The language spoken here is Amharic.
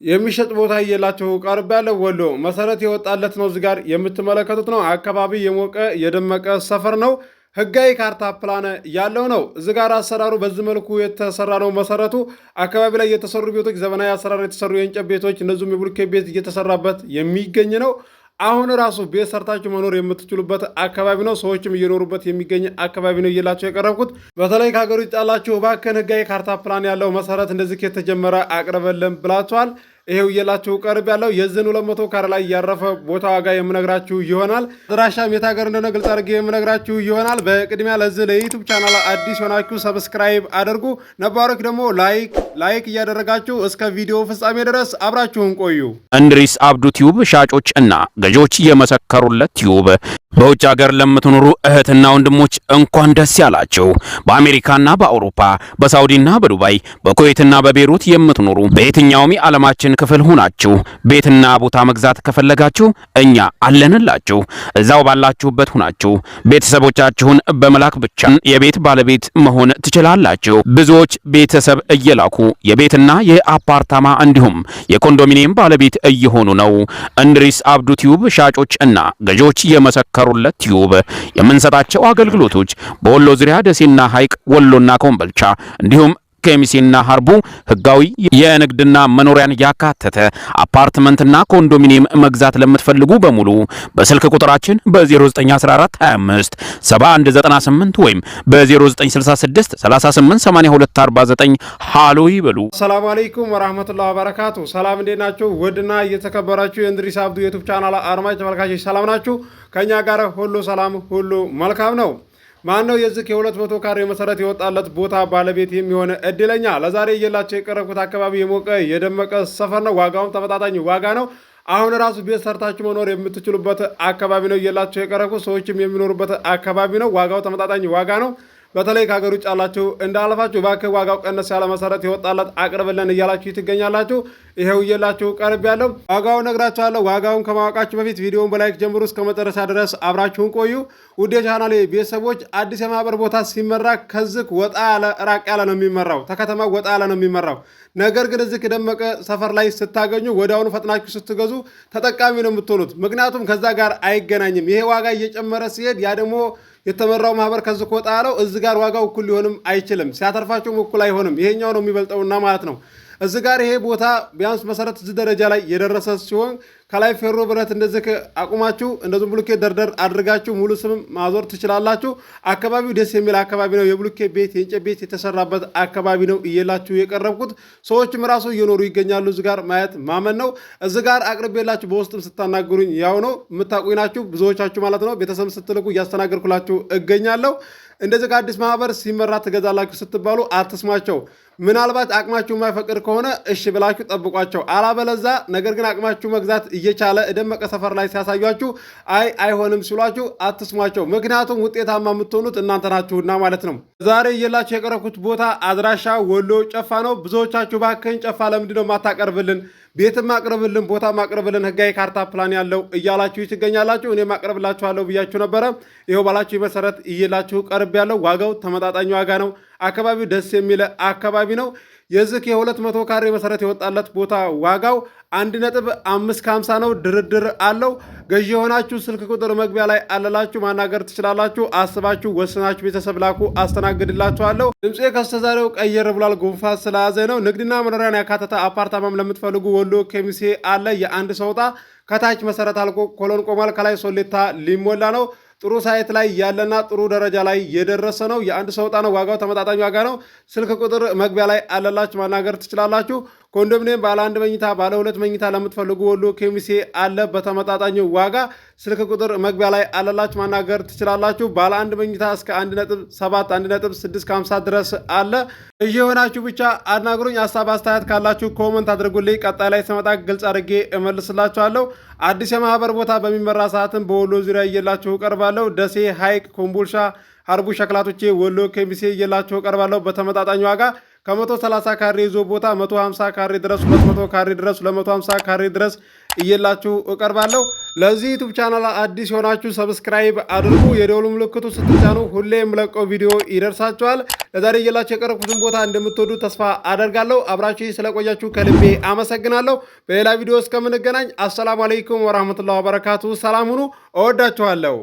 የሚሸጥ ቦታ እየላችሁ ቀርብ ያለው ወሎ መሰረት የወጣለት ነው። እዚህ ጋር የምትመለከቱት ነው። አካባቢ የሞቀ የደመቀ ሰፈር ነው። ህጋዊ ካርታ ፕላን ያለው ነው። እዚህ ጋር አሰራሩ በዚህ መልኩ የተሰራ ነው። መሰረቱ አካባቢ ላይ የተሰሩ ቤቶች ዘመናዊ አሰራር የተሰሩ የእንጨት ቤቶች፣ እነዚሁም የብሎኬት ቤት እየተሰራበት የሚገኝ ነው። አሁን ራሱ ቤት ሰርታችሁ መኖር የምትችሉበት አካባቢ ነው። ሰዎችም እየኖሩበት የሚገኝ አካባቢ ነው እየላቸው የቀረብኩት። በተለይ ከሀገሩ ውጭ ያላችሁ እባክህን ህጋዊ ካርታ ፕላን ያለው መሰረት እንደዚህ የተጀመረ አቅርበልን ብላችኋል። ይሄው እየላችሁ ቀርብ ያለው የዝን 200 ካሬ ላይ ያረፈ ቦታ ዋጋ የምነግራችሁ ይሆናል። አድራሻም የት ሀገር እንደሆነ ግልጽ አድርጌ የምነግራችሁ ይሆናል። በቅድሚያ ለዚህ ለዩቲዩብ ቻናል አዲስ ሆናችሁ ሰብስክራይብ አድርጉ፣ ነባሮች ደግሞ ላይክ እያደረጋችሁ እስከ ቪዲዮ ፍጻሜ ድረስ አብራችሁን ቆዩ። እንድሪስ አብዱ ቲዩብ ሻጮች እና ገዢዎች የመሰከሩለት ቲዩብ በውጭ ሀገር ለምትኖሩ እህትና ወንድሞች እንኳን ደስ ያላችሁ። በአሜሪካና በአውሮፓ በሳውዲና በዱባይ በኩዌትና በቤሩት የምትኖሩ በየትኛውም የዓለማችን ክፍል ሆናችሁ ቤትና ቦታ መግዛት ከፈለጋችሁ እኛ አለንላችሁ። እዛው ባላችሁበት ሆናችሁ ቤተሰቦቻችሁን በመላክ ብቻ የቤት ባለቤት መሆን ትችላላችሁ። ብዙዎች ቤተሰብ እየላኩ የቤትና የአፓርታማ እንዲሁም የኮንዶሚኒየም ባለቤት እየሆኑ ነው። እንድሪስ አብዱ ቲዩብ ሻጮች እና ገዢዎች የመሰከሩለት ቲዩብ የምንሰጣቸው አገልግሎቶች በወሎ ዙሪያ ደሴና ሐይቅ፣ ወሎና ኮምቦልቻ እንዲሁም ከሚሴና ሀርቡ ህጋዊ የንግድና መኖሪያን ያካተተ አፓርትመንትና ኮንዶሚኒየም መግዛት ለምትፈልጉ በሙሉ በስልክ ቁጥራችን በ091425 7198 ወይም በ0966 388249 ሃሎ ይበሉ። ሰላም አለይኩም ወራህመቱላሂ ወበረካቱ። ሰላም እንዴት ናችሁ? ውድና እየተከበራችሁ የእንድሪስ አብዱ ዩቲዩብ ቻናል አድማጭ ተመልካቾች ሰላም ናችሁ? ከኛ ጋር ሁሉ ሰላም ሁሉ መልካም ነው። ማን ነው የዚህ የ200 ካሬ መሰረት የወጣለት ቦታ ባለቤት የሚሆነ እድለኛ? ለዛሬ እየላቸው የቀረብኩት አካባቢ የሞቀ የደመቀ ሰፈር ነው። ዋጋውም ተመጣጣኝ ዋጋ ነው። አሁን ራሱ ቤት ሰርታችሁ መኖር የምትችሉበት አካባቢ ነው እየላቸው የቀረብኩት። ሰዎችም የሚኖሩበት አካባቢ ነው። ዋጋው ተመጣጣኝ ዋጋ ነው። በተለይ ከሀገር ውጭ ያላችሁ እንዳለፋችሁ እባክህ ዋጋው ቀነስ ያለ መሰረት የወጣለት አቅርብልን እያላችሁ ትገኛላችሁ። ይሄው እየላችሁ ቀርብ ያለው ዋጋውን ነግራችኋለሁ። ዋጋውን ከማወቃችሁ በፊት ቪዲዮውን በላይክ ጀምሩ፣ እስከ መጨረሻ ድረስ አብራችሁን ቆዩ። ውድ የቻናሌ ቤተሰቦች አዲስ የማህበር ቦታ ሲመራ ከዚህ ወጣ ያለ ራቅ ያለ ነው የሚመራው፣ ተከተማው ወጣ ያለ ነው የሚመራው። ነገር ግን እዚህ ደመቀ ሰፈር ላይ ስታገኙ ወዲያውኑ ፈጥናችሁ ስትገዙ ተጠቃሚ ነው የምትሆኑት። ምክንያቱም ከዛ ጋር አይገናኝም። ይሄ ዋጋ እየጨመረ ሲሄድ ያ ደግሞ የተመራው ማህበር ከዚህ ወጣ ያለው እዚህ ጋር ዋጋው እኩል ሊሆንም አይችልም። ሲያተርፋቸውም እኩል አይሆንም። ይሄኛው ነው የሚበልጠውና ማለት ነው። እዚህ ጋር ይሄ ቦታ ቢያንስ መሰረት እዚህ ደረጃ ላይ የደረሰ ሲሆን ከላይ ፌሮ ብረት እንደዚህ አቁማችሁ እንደዚህ ብሎኬት ደርደር አድርጋችሁ ሙሉ ስም ማዞር ትችላላችሁ። አካባቢው ደስ የሚል አካባቢ ነው። የብሎኬት ቤት የእንጨት ቤት የተሰራበት አካባቢ ነው እየላችሁ የቀረብኩት። ሰዎችም ራሱ እየኖሩ ይገኛሉ። እዚህ ጋር ማየት ማመን ነው። እዚህ ጋር አቅርቤላችሁ በውስጥም ስታናግሩኝ ያው ነው የምታውቁኝ ናችሁ ብዙዎቻችሁ ማለት ነው። ቤተሰብ ስትልኩ እያስተናገርኩላችሁ እገኛለሁ። እንደዚህ ከአዲስ ማህበር ሲመራ ትገዛላችሁ ስትባሉ አትስማቸው። ምናልባት አቅማችሁ የማይፈቅድ ከሆነ እሺ ብላችሁ ጠብቋቸው። አላበለዛ ነገር ግን አቅማችሁ መግዛት እየቻለ ደመቀ ሰፈር ላይ ሲያሳያችሁ አይሆንም ሲሏችሁ አትስሟቸው። ምክንያቱም ውጤታማ የምትሆኑት እናንተ ናችሁና ማለት ነው። ዛሬ እየላችሁ የቀረብኩት ቦታ አድራሻ ወሎ ጨፋ ነው። ብዙዎቻችሁ ባከኝ ጨፋ ለምንድን ነው ማታቀርብልን? ቤትም ማቅረብልን፣ ቦታ ማቅረብልን፣ ህጋዊ ካርታ ፕላን ያለው እያላችሁ ትገኛላችሁ። እኔ ማቅረብላችኋለሁ ብያችሁ ነበረ። ይኸው ባላችሁ መሰረት እየላችሁ ቀርብ ያለው ዋጋው ተመጣጣኝ ዋጋ ነው። አካባቢው ደስ የሚል አካባቢ ነው። የዚህ የ200 ካሬ መሰረት የወጣለት ቦታ ዋጋው 1.550 ነው። ድርድር አለው። ገዢ የሆናችሁ ስልክ ቁጥር መግቢያ ላይ አለላችሁ፣ ማናገር ትችላላችሁ። አስባችሁ ወስናችሁ ቤተሰብ ላኩ፣ አስተናግድላችኋለሁ። ድምፄ ከስተዛሬው ቀየር ብሏል፣ ጉንፋን ስለያዘ ነው። ንግድና መኖሪያን ያካተተ አፓርታማም ለምትፈልጉ ወሎ ኬሚሴ አለ። የአንድ ሰው ዕጣ ከታች መሰረት አልቆ ኮሎን ቆሟል። ከላይ ሶሌታ ሊሞላ ነው። ጥሩ ሳይት ላይ ያለና ጥሩ ደረጃ ላይ የደረሰ ነው። የአንድ ሰው ዕጣ ነው። ዋጋው ተመጣጣኝ ዋጋ ነው። ስልክ ቁጥር መግቢያ ላይ አለላችሁ፣ ማናገር ትችላላችሁ። ኮንዶሚኒየም ባለ 1 መኝታ ባለ 2 መኝታ ለምትፈልጉ ወሎ ኬሚሴ አለ በተመጣጣኝ ዋጋ። ስልክ ቁጥር መግቢያ ላይ አለላችሁ፣ ማናገር ትችላላችሁ። ባለ 1 መኝታ እስከ 1.7 1.650 ድረስ አለ። እየሆናችሁ ብቻ አናግሩኝ። ሀሳብ አስተያየት ካላችሁ ኮመንት አድርጉልኝ። ቀጣይ ላይ ስመጣ ግልጽ አድርጌ እመልስላችኋለሁ። አዲስ የማህበር ቦታ በሚመራ ሰዓትም በወሎ ዙሪያ እየላችሁ ቀርባለሁ። ደሴ፣ ሐይቅ፣ ኮምቦልቻ፣ ሀርቡ ሸክላቶቼ፣ ወሎ ኬሚሴ እየላችሁ ቀርባለሁ በተመጣጣኝ ዋጋ። ከ130 ካሬ ይዞ ቦታ 150 ካሬ ድረስ 200 ካሬ ድረስ 250 ካሬ ድረስ እየላችሁ እቀርባለሁ። ለዚህ ዩቲዩብ ቻናል አዲስ የሆናችሁ ሰብስክራይብ አድርጉ። የደወሉ ምልክቱ ስትጫኑ ሁሌ የምለቀው ቪዲዮ ይደርሳችኋል። ለዛሬ እየላችሁ የቀረብኩትን ቦታ እንደምትወዱ ተስፋ አደርጋለሁ። አብራችሁ ስለቆያችሁ ከልቤ አመሰግናለሁ። በሌላ ቪዲዮ እስከምንገናኝ አሰላሙ አለይኩም ወራህመቱላሂ ወበረካቱ። ሰላም ሁኑ። እወዳችኋለሁ።